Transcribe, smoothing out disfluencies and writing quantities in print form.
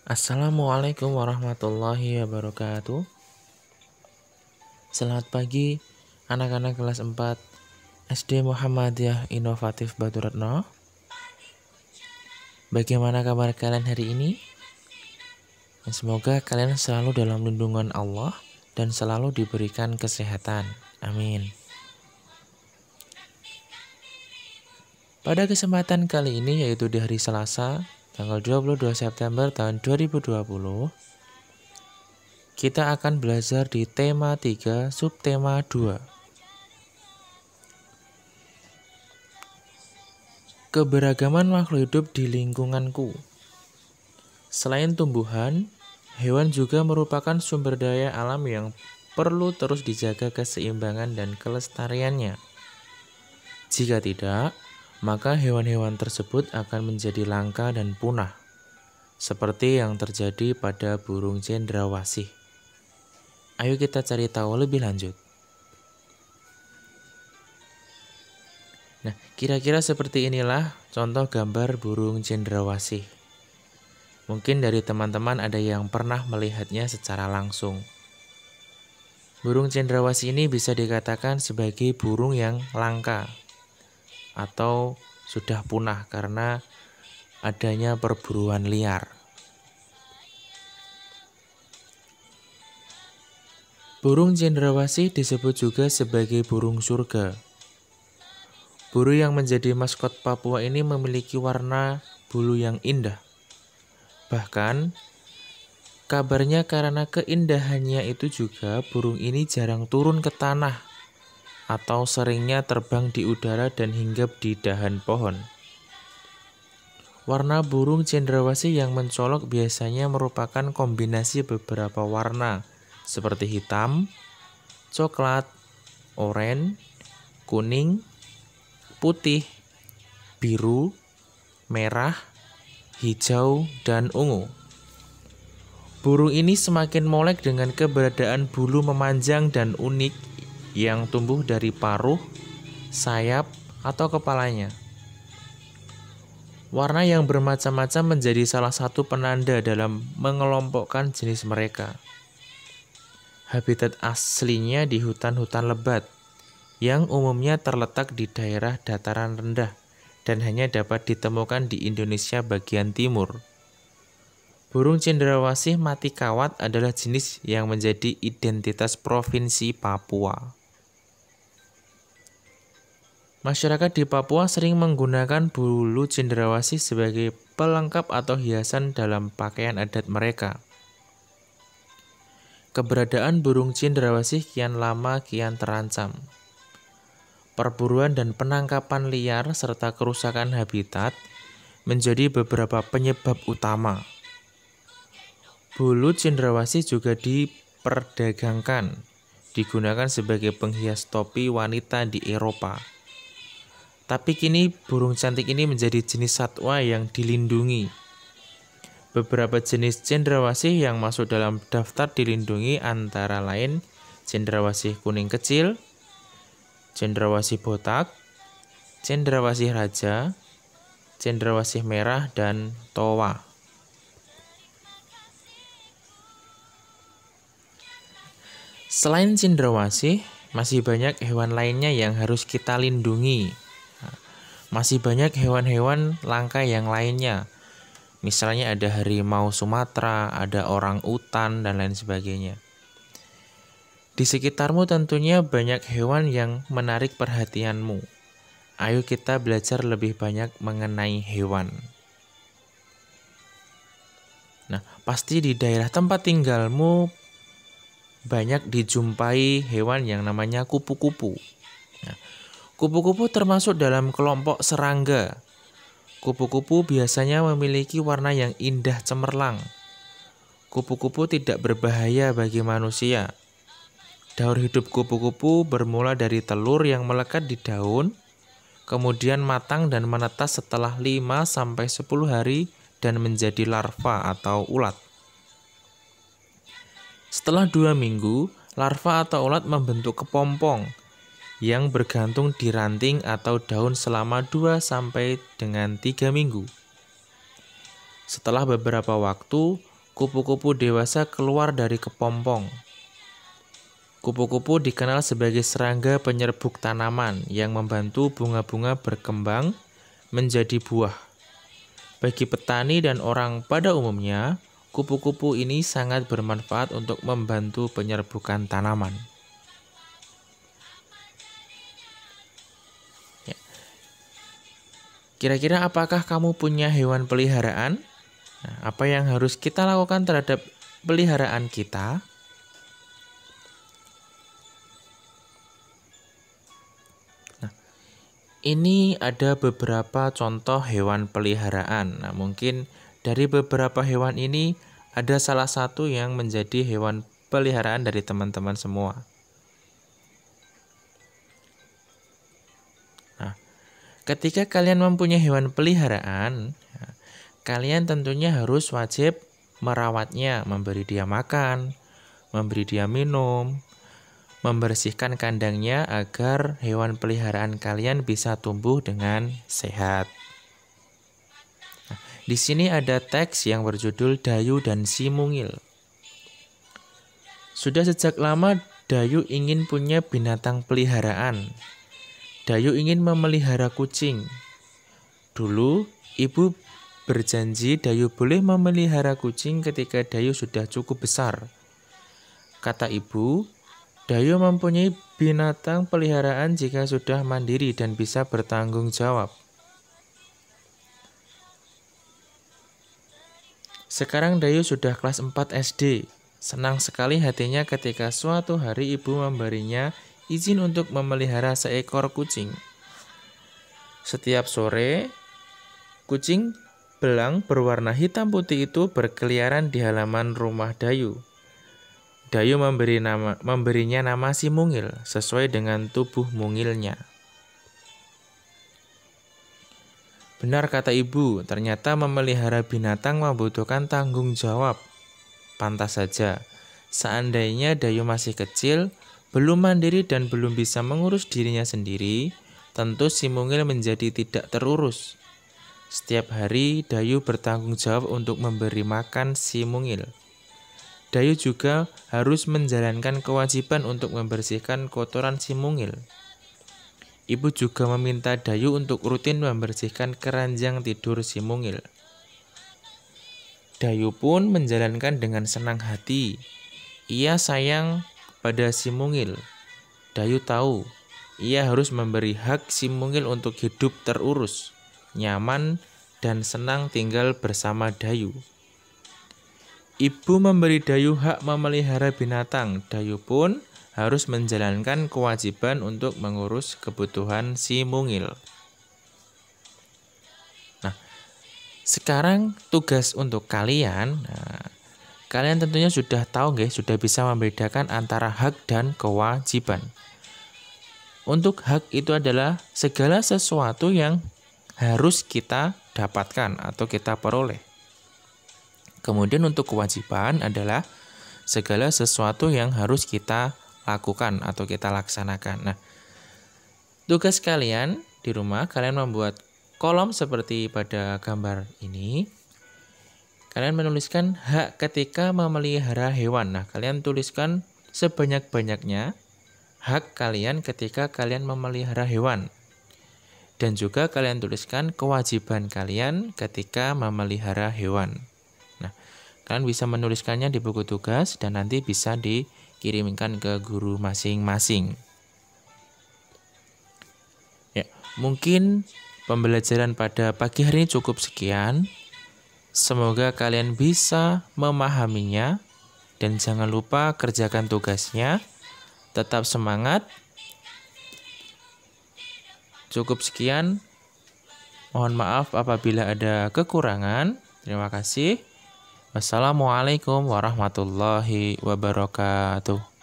Assalamualaikum warahmatullahi wabarakatuh. Selamat pagi anak-anak kelas 4 SD Muhammadiyah Inovatif Baturetno. Bagaimana kabar kalian hari ini? Semoga kalian selalu dalam lindungan Allah dan selalu diberikan kesehatan. Amin. Pada kesempatan kali ini, yaitu di hari Selasa, tanggal 22 September tahun 2020, kita akan belajar di tema 3, subtema 2. Keberagaman makhluk hidup di lingkunganku. Selain tumbuhan, hewan juga merupakan sumber daya alam yang perlu terus dijaga keseimbangan dan kelestariannya. Jika tidak, maka hewan-hewan tersebut akan menjadi langka dan punah, seperti yang terjadi pada burung cendrawasih. Ayo kita cari tahu lebih lanjut. Nah, kira-kira seperti inilah contoh gambar burung cendrawasih. Mungkin dari teman-teman ada yang pernah melihatnya secara langsung. Burung cendrawasih ini bisa dikatakan sebagai burung yang langka atau sudah punah karena adanya perburuan liar. Burung cendrawasih disebut juga sebagai burung surga. Burung yang menjadi maskot Papua ini memiliki warna bulu yang indah. Bahkan, kabarnya karena keindahannya itu juga burung ini jarang turun ke tanah atau seringnya terbang di udara dan hinggap di dahan pohon. Warna burung cendrawasih yang mencolok biasanya merupakan kombinasi beberapa warna seperti hitam, coklat, oranye, kuning, putih, biru, merah, hijau, dan ungu. Burung ini semakin molek dengan keberadaan bulu memanjang dan unik yang tumbuh dari paruh, sayap, atau kepalanya. Warna yang bermacam-macam menjadi salah satu penanda dalam mengelompokkan jenis mereka. Habitat aslinya di hutan-hutan lebat, yang umumnya terletak di daerah dataran rendah dan hanya dapat ditemukan di Indonesia bagian timur. Burung cendrawasih mati kawat adalah jenis yang menjadi identitas Provinsi Papua. Masyarakat di Papua sering menggunakan bulu cendrawasih sebagai pelengkap atau hiasan dalam pakaian adat mereka. Keberadaan burung cendrawasih kian lama kian terancam. Perburuan dan penangkapan liar serta kerusakan habitat menjadi beberapa penyebab utama. Bulu cendrawasih juga diperdagangkan, digunakan sebagai penghias topi wanita di Eropa. Tapi kini burung cantik ini menjadi jenis satwa yang dilindungi. Beberapa jenis cendrawasih yang masuk dalam daftar dilindungi antara lain cendrawasih kuning kecil, cendrawasih botak, cendrawasih raja, cendrawasih merah, dan toa. Selain cendrawasih, masih banyak hewan lainnya yang harus kita lindungi. Masih banyak hewan-hewan langka yang lainnya. Misalnya ada harimau Sumatera, ada orang utan, dan lain sebagainya. Di sekitarmu tentunya banyak hewan yang menarik perhatianmu. Ayo kita belajar lebih banyak mengenai hewan. Nah, pasti di daerah tempat tinggalmu banyak dijumpai hewan yang namanya kupu-kupu. Nah, kupu-kupu termasuk dalam kelompok serangga. Kupu-kupu biasanya memiliki warna yang indah cemerlang. Kupu-kupu tidak berbahaya bagi manusia. Daur hidup kupu-kupu bermula dari telur yang melekat di daun, kemudian matang dan menetas setelah 5-10 hari dan menjadi larva atau ulat. Setelah 2 minggu, larva atau ulat membentuk kepompong yang bergantung di ranting atau daun selama 2-3 minggu. Setelah beberapa waktu, kupu-kupu dewasa keluar dari kepompong. Kupu-kupu dikenal sebagai serangga penyerbuk tanaman yang membantu bunga-bunga berkembang menjadi buah. Bagi petani dan orang pada umumnya, kupu-kupu ini sangat bermanfaat untuk membantu penyerbukan tanaman. Ya. Kira-kira apakah kamu punya hewan peliharaan? Nah, apa yang harus kita lakukan terhadap peliharaan kita? Ini ada beberapa contoh hewan peliharaan. Nah, mungkin dari beberapa hewan ini ada salah satu yang menjadi hewan peliharaan dari teman-teman semua. Nah, ketika kalian mempunyai hewan peliharaan, kalian tentunya harus wajib merawatnya, memberi dia makan, memberi dia minum, membersihkan kandangnya agar hewan peliharaan kalian bisa tumbuh dengan sehat. Nah, di sini ada teks yang berjudul Dayu dan si Mungil. Sudah sejak lama Dayu ingin punya binatang peliharaan. Dayu ingin memelihara kucing. Dulu ibu berjanji Dayu boleh memelihara kucing ketika Dayu sudah cukup besar. Kata ibu, Dayu mempunyai binatang peliharaan jika sudah mandiri dan bisa bertanggung jawab. Sekarang Dayu sudah kelas 4 SD. Senang sekali hatinya ketika suatu hari ibu memberinya izin untuk memelihara seekor kucing. Setiap sore, kucing belang berwarna hitam putih itu berkeliaran di halaman rumah Dayu. Dayu memberinya nama si Mungil sesuai dengan tubuh mungilnya. Benar kata ibu, ternyata memelihara binatang membutuhkan tanggung jawab. Pantas saja, seandainya Dayu masih kecil, belum mandiri dan belum bisa mengurus dirinya sendiri, tentu si Mungil menjadi tidak terurus. Setiap hari Dayu bertanggung jawab untuk memberi makan si Mungil. Dayu juga harus menjalankan kewajiban untuk membersihkan kotoran si Mungil. Ibu juga meminta Dayu untuk rutin membersihkan keranjang tidur si Mungil. Dayu pun menjalankan dengan senang hati. Ia sayang pada si Mungil. Dayu tahu, ia harus memberi hak si Mungil untuk hidup terurus, nyaman, dan senang tinggal bersama Dayu. Ibu memberi Dayu hak memelihara binatang. Dayu pun harus menjalankan kewajiban untuk mengurus kebutuhan si Mungil. Nah, sekarang tugas untuk kalian. Kalian tentunya sudah tahu, guys, sudah bisa membedakan antara hak dan kewajiban. Untuk hak itu adalah segala sesuatu yang harus kita dapatkan atau kita peroleh. Kemudian untuk kewajiban adalah segala sesuatu yang harus kita lakukan atau kita laksanakan. Nah, tugas kalian di rumah, kalian membuat kolom seperti pada gambar ini. Kalian menuliskan hak ketika memelihara hewan. Nah, kalian tuliskan sebanyak-banyaknya hak kalian ketika kalian memelihara hewan. Dan juga kalian tuliskan kewajiban kalian ketika memelihara hewan. Kalian bisa menuliskannya di buku tugas dan nanti bisa dikirimkan ke guru masing-masing. Ya, mungkin pembelajaran pada pagi hari ini cukup sekian. Semoga kalian bisa memahaminya dan jangan lupa kerjakan tugasnya. Tetap semangat. Cukup sekian. Mohon maaf apabila ada kekurangan. Terima kasih. Wassalamualaikum warahmatullahi wabarakatuh.